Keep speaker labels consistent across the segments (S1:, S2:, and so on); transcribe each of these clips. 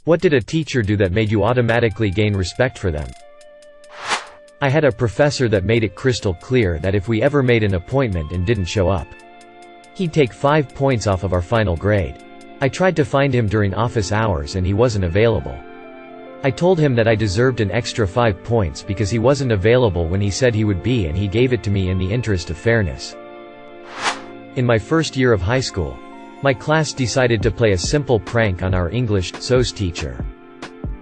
S1: What did a teacher do that made you automatically gain respect for them? I had a professor that made it crystal clear that if we ever made an appointment and didn't show up, he'd take 5 points off of our final grade. I tried to find him during office hours and he wasn't available. I told him that I deserved an extra 5 points because he wasn't available when he said he would be, and he gave it to me in the interest of fairness. In my first year of high school, my class decided to play a simple prank on our English SOS teacher,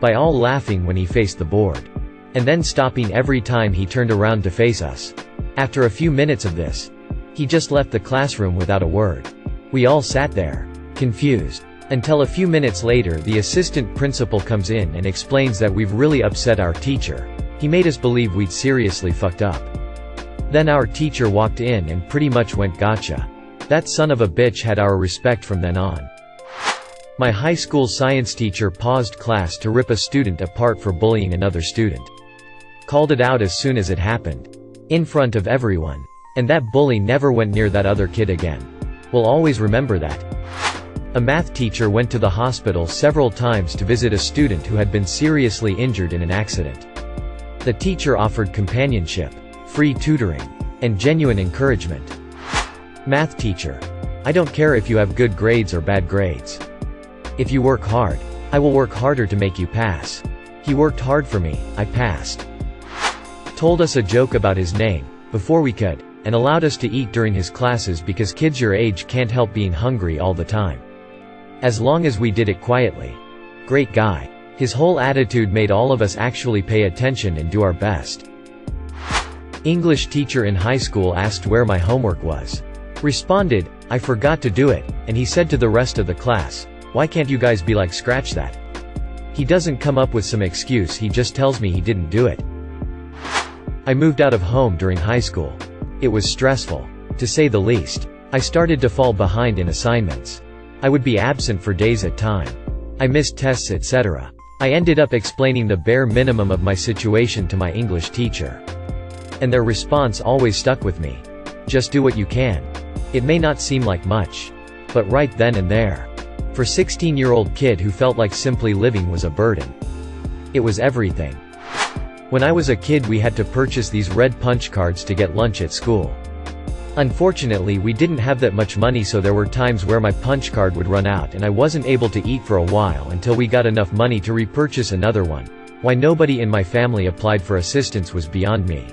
S1: by all laughing when he faced the board, and then stopping every time he turned around to face us. After a few minutes of this, he just left the classroom without a word. We all sat there, confused, until a few minutes later the assistant principal comes in and explains that we've really upset our teacher. He made us believe we'd seriously fucked up. Then our teacher walked in and pretty much went gotcha. That son of a bitch had our respect from then on. My high school science teacher paused class to rip a student apart for bullying another student. Called it out as soon as it happened, in front of everyone. And that bully never went near that other kid again. We'll always remember that. A math teacher went to the hospital several times to visit a student who had been seriously injured in an accident. The teacher offered companionship, free tutoring, and genuine encouragement. Math teacher: I don't care if you have good grades or bad grades. If you work hard, I will work harder to make you pass. He worked hard for me, I passed. Told us a joke about his name, before we could, and allowed us to eat during his classes because kids your age can't help being hungry all the time. As long as we did it quietly. Great guy. His whole attitude made all of us actually pay attention and do our best. English teacher in high school asked where my homework was. Responded, I forgot to do it, and he said to the rest of the class, why can't you guys be like scratch that? He doesn't come up with some excuse, he just tells me he didn't do it. I moved out of home during high school. It was stressful, to say the least. I started to fall behind in assignments. I would be absent for days at a time. I missed tests, etc. I ended up explaining the bare minimum of my situation to my English teacher. And their response always stuck with me. Just do what you can. It may not seem like much, but right then and there. For a 16-year-old kid who felt like simply living was a burden. It was everything. When I was a kid we had to purchase these red punch cards to get lunch at school. Unfortunately we didn't have that much money, so there were times where my punch card would run out and I wasn't able to eat for a while until we got enough money to repurchase another one. Why nobody in my family applied for assistance was beyond me.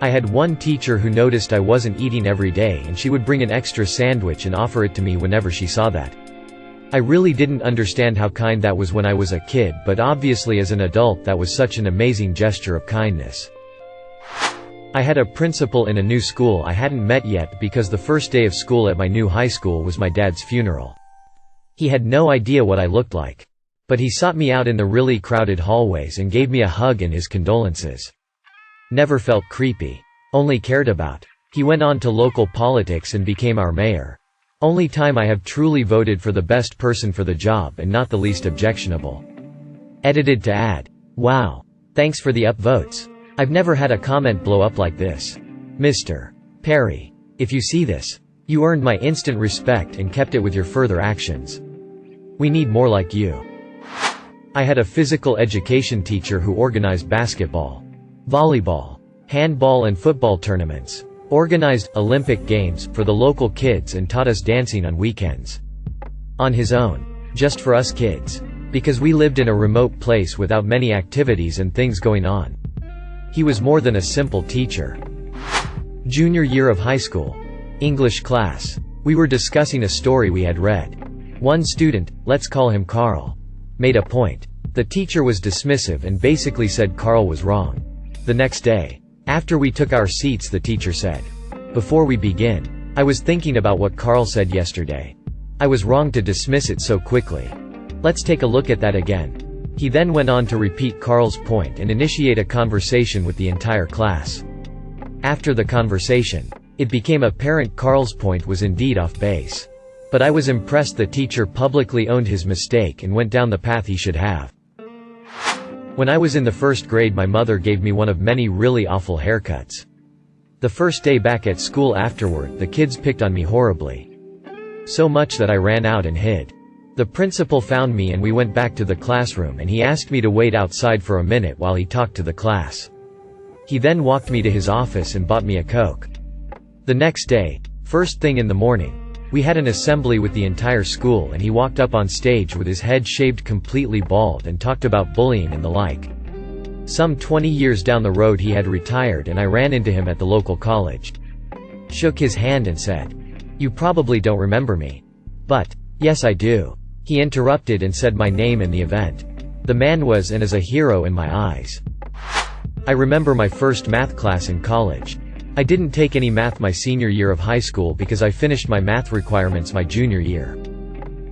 S1: I had one teacher who noticed I wasn't eating every day and she would bring an extra sandwich and offer it to me whenever she saw that. I really didn't understand how kind that was when I was a kid, but obviously as an adult that was such an amazing gesture of kindness. I had a principal in a new school I hadn't met yet because the first day of school at my new high school was my dad's funeral. He had no idea what I looked like. But he sought me out in the really crowded hallways and gave me a hug and his condolences. Never felt creepy. Only cared about. He went on to local politics and became our mayor. Only time I have truly voted for the best person for the job and not the least objectionable. Edited to add, wow. Thanks for the upvotes. I've never had a comment blow up like this. Mr. Perry. If you see this, you earned my instant respect and kept it with your further actions. We need more like you. I had a physical education teacher who organized basketball, volleyball, handball and football tournaments, organized Olympic Games for the local kids and taught us dancing on weekends. On his own, just for us kids. Because we lived in a remote place without many activities and things going on. He was more than a simple teacher. Junior year of high school. English class. We were discussing a story we had read. One student, let's call him Carl, made a point. The teacher was dismissive and basically said Carl was wrong. The next day, after we took our seats, the teacher said, before we begin, I was thinking about what Carl said yesterday. I was wrong to dismiss it so quickly. Let's take a look at that again. He then went on to repeat Carl's point and initiate a conversation with the entire class. After the conversation, it became apparent Carl's point was indeed off base. But I was impressed the teacher publicly owned his mistake and went down the path he should have. When I was in the first grade, my mother gave me one of many really awful haircuts. The first day back at school afterward, the kids picked on me horribly. So much that I ran out and hid. The principal found me and we went back to the classroom and he asked me to wait outside for a minute while he talked to the class. He then walked me to his office and bought me a Coke. The next day, first thing in the morning, we had an assembly with the entire school and he walked up on stage with his head shaved completely bald and talked about bullying and the like. Some 20 years down the road he had retired and I ran into him at the local college. Shook his hand and said, "You probably don't remember me." But, "Yes I do." He interrupted and said my name and the event. The man was and is a hero in my eyes. I remember my first math class in college. I didn't take any math my senior year of high school because I finished my math requirements my junior year.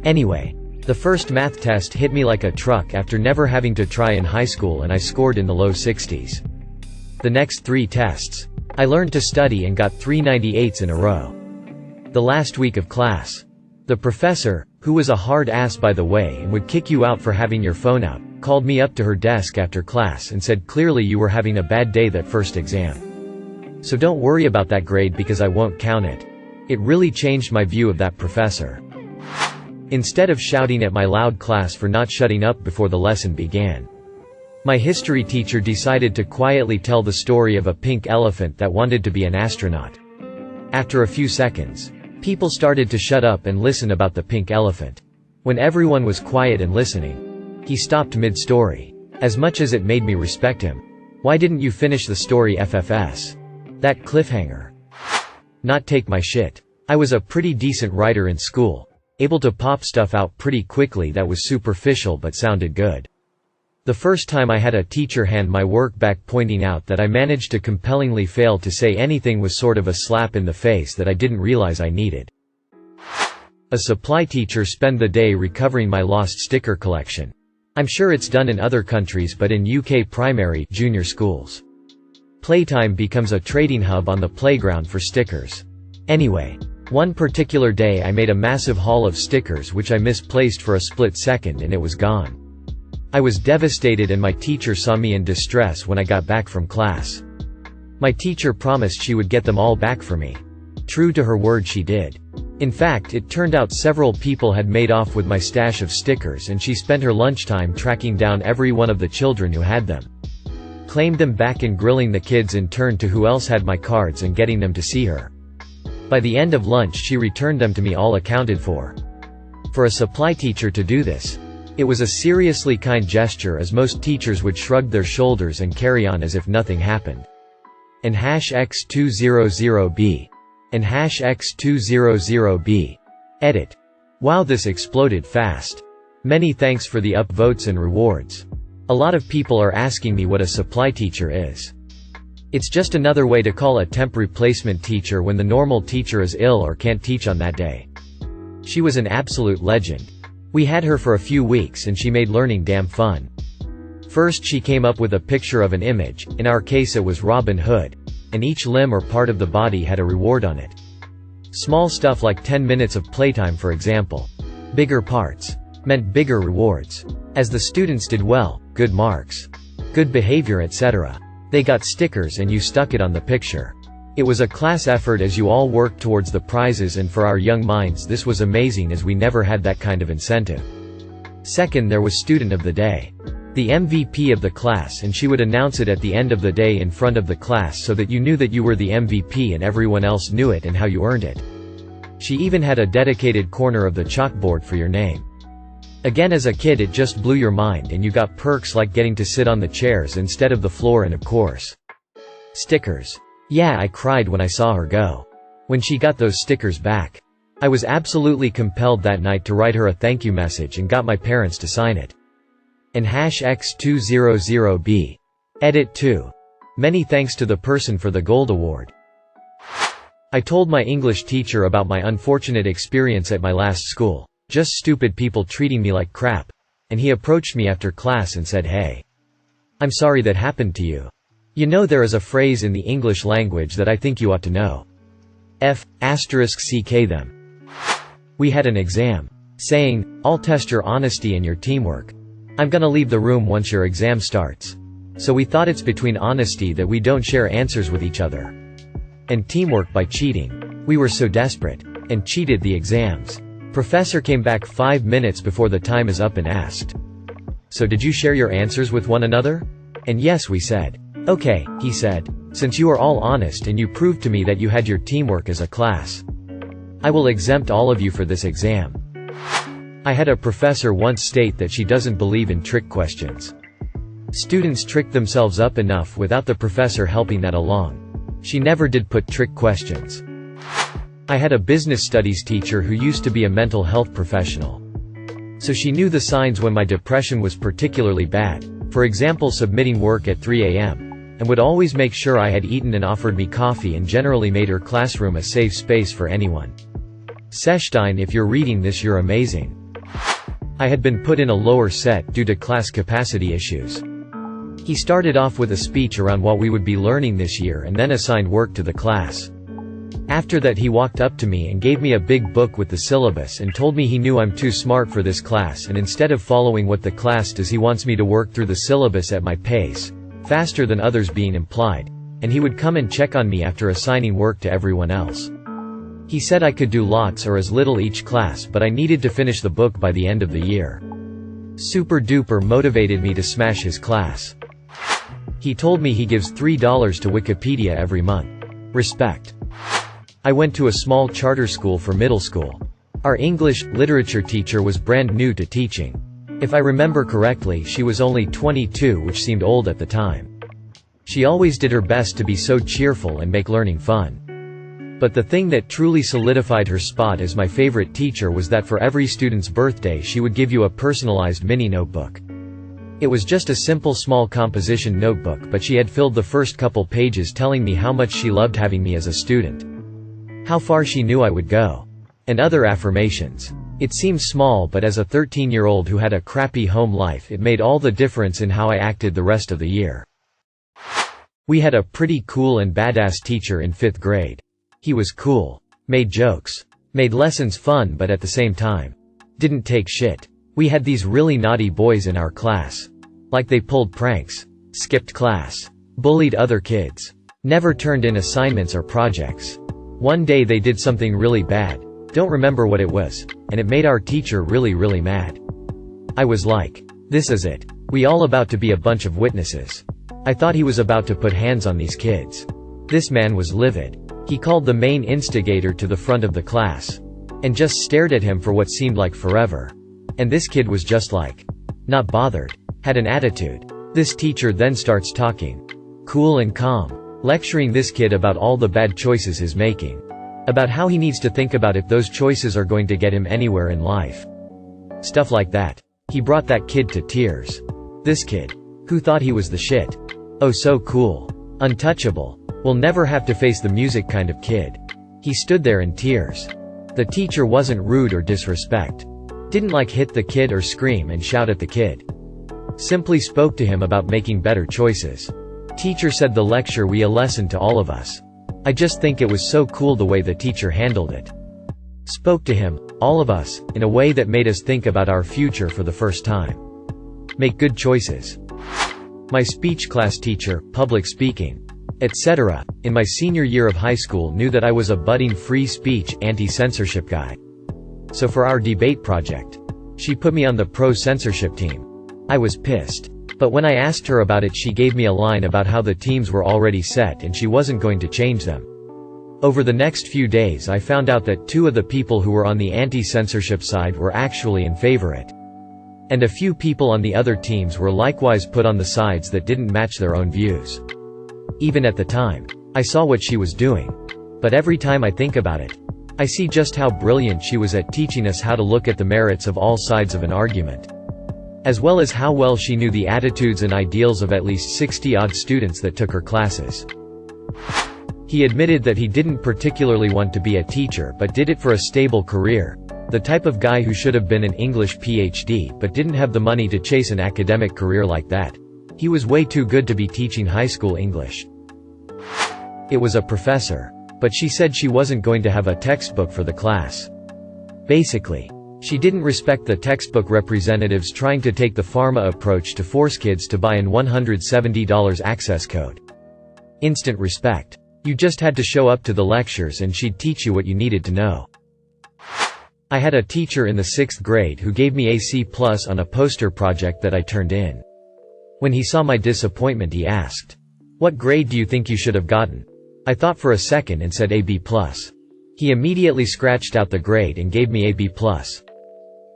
S1: Anyway, the first math test hit me like a truck after never having to try in high school and I scored in the low 60s. The next 3 tests, I learned to study and got 398s in a row. The last week of class, the professor, who was a hard ass by the way and would kick you out for having your phone out, called me up to her desk after class and said clearly you were having a bad day that first exam. So don't worry about that grade because I won't count it. It really changed my view of that professor. Instead of shouting at my loud class for not shutting up before the lesson began, my history teacher decided to quietly tell the story of a pink elephant that wanted to be an astronaut. After a few seconds, people started to shut up and listen about the pink elephant. When everyone was quiet and listening, he stopped mid-story. As much as it made me respect him. "Why didn't you finish the story FFS? That cliffhanger." Not take my shit. I was a pretty decent writer in school, able to pop stuff out pretty quickly that was superficial but sounded good. The first time I had a teacher hand my work back pointing out that I managed to compellingly fail to say anything was sort of a slap in the face that I didn't realize I needed. A supply teacher spent the day recovering my lost sticker collection. I'm sure it's done in other countries but in UK primary, junior schools, playtime becomes a trading hub on the playground for stickers. Anyway, one particular day I made a massive haul of stickers which I misplaced for a split second and it was gone. I was devastated and my teacher saw me in distress when I got back from class. My teacher promised she would get them all back for me. True to her word, she did. In fact, it turned out several people had made off with my stash of stickers and she spent her lunchtime tracking down every one of the children who had them, claimed them back and grilling the kids in turn to who else had my cards and getting them to see her. By the end of lunch she returned them to me all accounted for. For a supply teacher to do this, it was a seriously kind gesture as most teachers would shrug their shoulders and carry on as if nothing happened. And #X200B. And #X200B. Edit. Wow, this exploded fast. Many thanks for the upvotes and rewards. A lot of people are asking me what a supply teacher is. It's just another way to call a temp replacement teacher when the normal teacher is ill or can't teach on that day. She was an absolute legend. We had her for a few weeks and she made learning damn fun. First she came up with a picture of an image, in our case it was Robin Hood, and each limb or part of the body had a reward on it. Small stuff like 10 minutes of playtime for example. Bigger parts meant bigger rewards. As the students did well, good marks, good behavior, etc., they got stickers and you stuck it on the picture. It was a class effort as you all worked towards the prizes, and for our young minds this was amazing as we never had that kind of incentive. Second, there was Student of the Day. The MVP of the class, and she would announce it at the end of the day in front of the class so that you knew that you were the MVP and everyone else knew it and how you earned it. She even had a dedicated corner of the chalkboard for your name. Again, as a kid it just blew your mind and you got perks like getting to sit on the chairs instead of the floor and of course, stickers. Yeah, I cried when I saw her go. When she got those stickers back, I was absolutely compelled that night to write her a thank you message and got my parents to sign it. And #X200B. Edit 2. Many thanks to the person for the gold award. I told my English teacher about my unfortunate experience at my last school. Just stupid people treating me like crap. And he approached me after class and said, "Hey, I'm sorry that happened to you. You know, there is a phrase in the English language that I think you ought to know. *CK them. We had an exam. Saying, I'll test your honesty and your teamwork. I'm gonna leave the room once your exam starts. So we thought it's between honesty that we don't share answers with each other. And teamwork by cheating. We were so desperate. And cheated the exams. Professor came back 5 minutes before the time is up and asked, "So did you share your answers with one another?" And yes, we said. "Okay," he said, "since you are all honest and you proved to me that you had your teamwork as a class, I will exempt all of you for this exam." I had a professor once state that she doesn't believe in trick questions. Students trick themselves up enough without the professor helping that along. She never did put trick questions. I had a business studies teacher who used to be a mental health professional. So she knew the signs when my depression was particularly bad, for example submitting work at 3 a.m., and would always make sure I had eaten and offered me coffee and generally made her classroom a safe space for anyone. Sechstein, if you're reading this, you're amazing. I had been put in a lower set due to class capacity issues. He started off with a speech around what we would be learning this year and then assigned work to the class. After that he walked up to me and gave me a big book with the syllabus and told me he knew I'm too smart for this class and instead of following what the class does he wants me to work through the syllabus at my pace, faster than others being implied, and he would come and check on me after assigning work to everyone else. He said I could do lots or as little each class but I needed to finish the book by the end of the year. Super duper motivated me to smash his class. He told me he gives $3 to Wikipedia every month. Respect. I went to a small charter school for middle school. Our English literature teacher was brand new to teaching. If I remember correctly, she was only 22, which seemed old at the time. She always did her best to be so cheerful and make learning fun. But the thing that truly solidified her spot as my favorite teacher was that for every student's birthday she would give you a personalized mini notebook. It was just a simple small composition notebook, but she had filled the first couple pages telling me how much she loved having me as a student. How far she knew I would go. And other affirmations. It seems small, but as a 13-year-old who had a crappy home life, it made all the difference in how I acted the rest of the year. We had a pretty cool and badass teacher in 5th grade. He was cool. Made jokes. Made lessons fun but at the same time didn't take shit. We had these really naughty boys in our class. Like they pulled pranks. Skipped class. Bullied other kids. Never turned in assignments or projects. One day they did something really bad. Don't remember what it was. And it made our teacher really mad. I was like, this is it. We all about to be a bunch of witnesses. I thought he was about to put hands on these kids. This man was livid. He called the main instigator to the front of the class. And just stared at him for what seemed like forever. And this kid was just like, not bothered. Had an attitude. This teacher then starts talking. Cool and calm. Lecturing this kid about all the bad choices he's making. About how he needs to think about if those choices are going to get him anywhere in life. Stuff like that. He brought that kid to tears. This kid. Who thought he was the shit. Oh, so cool. Untouchable. Will never have to face the music kind of kid. He stood there in tears. The teacher wasn't rude or disrespect. Didn't like hit the kid or scream and shout at the kid. Simply spoke to him about making better choices. Teacher said the lecture was a lesson to all of us. I just think it was so cool the way the teacher handled it. Spoke to him, all of us, in a way that made us think about our future for the first time. Make good choices. My speech class teacher, public speaking, etc., in my senior year of high school knew that I was a budding free speech, anti-censorship guy. So for our debate project, she put me on the pro-censorship team. I was pissed. But when I asked her about it, she gave me a line about how the teams were already set and she wasn't going to change them. Over the next few days I found out that 2 of the people who were on the anti-censorship side were actually in favor it. And a few people on the other teams were likewise put on the sides that didn't match their own views. Even at the time, I saw what she was doing. But every time I think about it, I see just how brilliant she was at teaching us how to look at the merits of all sides of an argument. As well as how well she knew the attitudes and ideals of at least 60-odd students that took her classes. He admitted that he didn't particularly want to be a teacher but did it for a stable career. The type of guy who should have been an English PhD but didn't have the money to chase an academic career like that. He was way too good to be teaching high school English. It was a professor. But she said she wasn't going to have a textbook for the class. Basically, she didn't respect the textbook representatives trying to take the pharma approach to force kids to buy an $170 access code. Instant respect. You just had to show up to the lectures and she'd teach you what you needed to know. I had a teacher in the 6th grade who gave me a C+ on a poster project that I turned in. When he saw my disappointment he asked, "What grade do you think you should have gotten?" I thought for a second and said a B+. He immediately scratched out the grade and gave me a B+.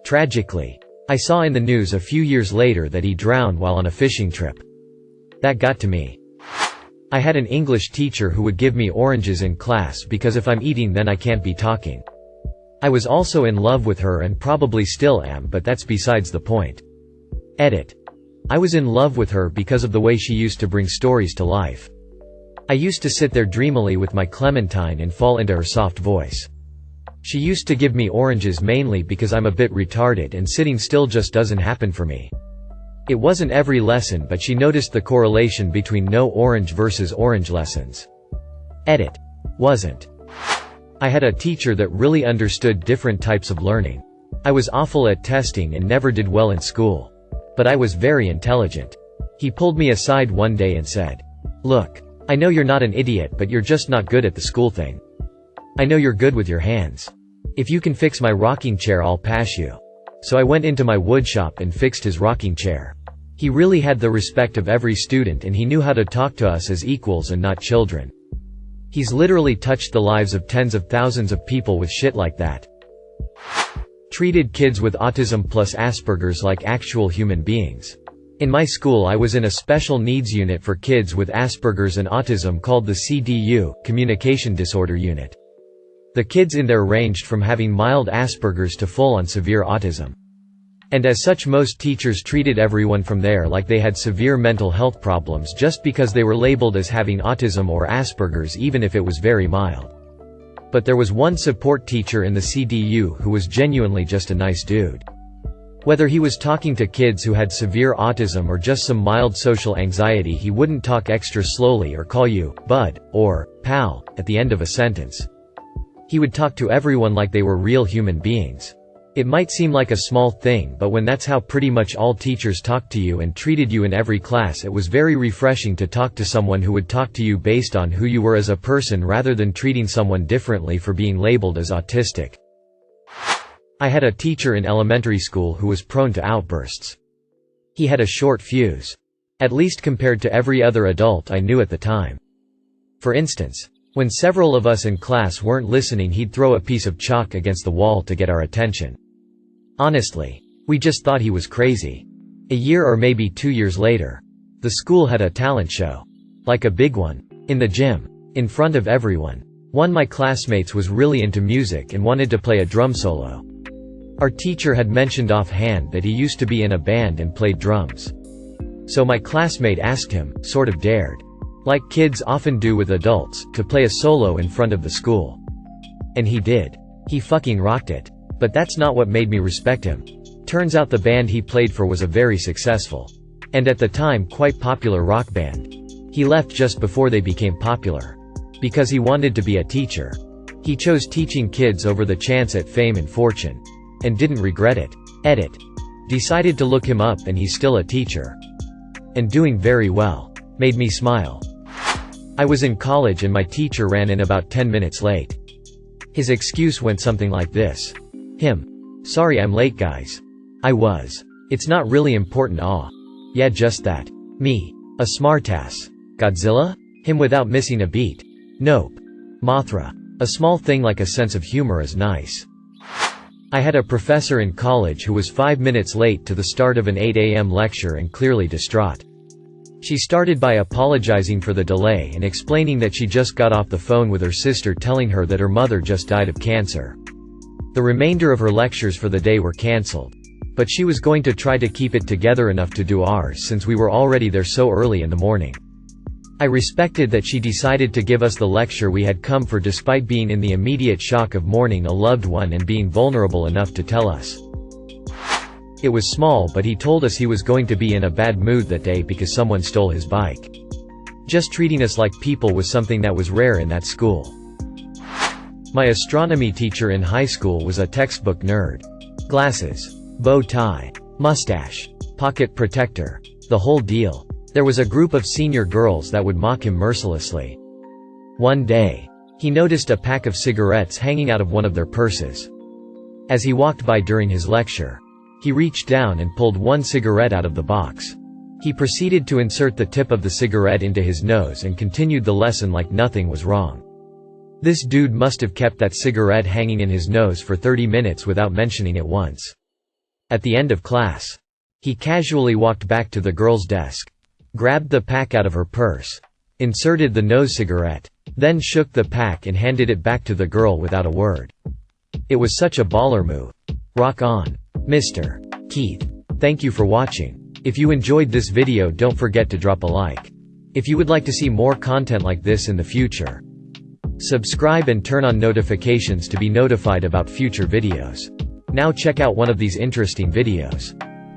S1: Tragically, I saw in the news a few years later that he drowned while on a fishing trip. That got to me. I had an English teacher who would give me oranges in class because if I'm eating then I can't be talking. I was also in love with her and probably still am, but that's besides the point. Edit. I was in love with her because of the way she used to bring stories to life. I used to sit there dreamily with my Clementine and fall into her soft voice. She used to give me oranges mainly because I'm a bit retarded and sitting still just doesn't happen for me. It wasn't every lesson, but she noticed the correlation between no orange versus orange lessons. Edit. Wasn't. I had a teacher that really understood different types of learning. I was awful at testing and never did well in school. But I was very intelligent. He pulled me aside one day and said, "Look, I know you're not an idiot, but you're just not good at the school thing. I know you're good with your hands. If you can fix my rocking chair I'll pass you." So I went into my woodshop and fixed his rocking chair. He really had the respect of every student and he knew how to talk to us as equals and not children. He's literally touched the lives of tens of thousands of people with shit like that. Treated kids with autism plus Asperger's like actual human beings. In my school I was in a special needs unit for kids with Asperger's and autism called the CDU, Communication Disorder Unit. The kids in there ranged from having mild Asperger's to full-on severe autism. And as such most teachers treated everyone from there like they had severe mental health problems just because they were labeled as having autism or Asperger's even if it was very mild. But there was one support teacher in the CDU who was genuinely just a nice dude. Whether he was talking to kids who had severe autism or just some mild social anxiety he wouldn't talk extra slowly or call you "bud" or "pal" at the end of a sentence. He would talk to everyone like they were real human beings. It might seem like a small thing, but when that's how pretty much all teachers talked to you and treated you in every class, it was very refreshing to talk to someone who would talk to you based on who you were as a person rather than treating someone differently for being labeled as autistic. I had a teacher in elementary school who was prone to outbursts. He had a short fuse. At least compared to every other adult I knew at the time. For instance, when several of us in class weren't listening he'd throw a piece of chalk against the wall to get our attention. Honestly, we just thought he was crazy. A year or maybe 2 years later, the school had a talent show. Like a big one. In the gym. In front of everyone. One of my classmates was really into music and wanted to play a drum solo. Our teacher had mentioned offhand that he used to be in a band and played drums. So my classmate asked him, sort of dared, like kids often do with adults, to play a solo in front of the school. And he did. He fucking rocked it. But that's not what made me respect him. Turns out the band he played for was a very successful, and at the time quite popular rock band. He left just before they became popular. Because he wanted to be a teacher. He chose teaching kids over the chance at fame and fortune. And didn't regret it. Edit. Decided to look him up and he's still a teacher. And doing very well. Made me smile. I was in college and my teacher ran in about 10 minutes late. His excuse went something like this. Him. Sorry I'm late guys. I was. It's not really important. Aw. Yeah, just that. Me. A smartass. Godzilla? Him without missing a beat. Nope. Mothra. A small thing like a sense of humor is nice. I had a professor in college who was 5 minutes late to the start of an 8 a.m. lecture and clearly distraught. She started by apologizing for the delay and explaining that she just got off the phone with her sister telling her that her mother just died of cancer. The remainder of her lectures for the day were cancelled. But she was going to try to keep it together enough to do ours since we were already there so early in the morning. I respected that she decided to give us the lecture we had come for despite being in the immediate shock of mourning a loved one and being vulnerable enough to tell us. It was small, but he told us he was going to be in a bad mood that day because someone stole his bike. Just treating us like people was something that was rare in that school. My astronomy teacher in high school was a textbook nerd. Glasses. Bow tie. Mustache. Pocket protector. The whole deal. There was a group of senior girls that would mock him mercilessly. One day, he noticed a pack of cigarettes hanging out of one of their purses. As he walked by during his lecture, he reached down and pulled one cigarette out of the box. He proceeded to insert the tip of the cigarette into his nose and continued the lesson like nothing was wrong. This dude must have kept that cigarette hanging in his nose for 30 minutes without mentioning it once. At the end of class, he casually walked back to the girl's desk, grabbed the pack out of her purse, inserted the nose cigarette, then shook the pack and handed it back to the girl without a word. It was such a baller move. Rock on, Mr. Keith. Thank you for watching. If you enjoyed this video, don't forget to drop a like. If you would like to see more content like this in the future, subscribe and turn on notifications to be notified about future videos. Now check out one of these interesting videos.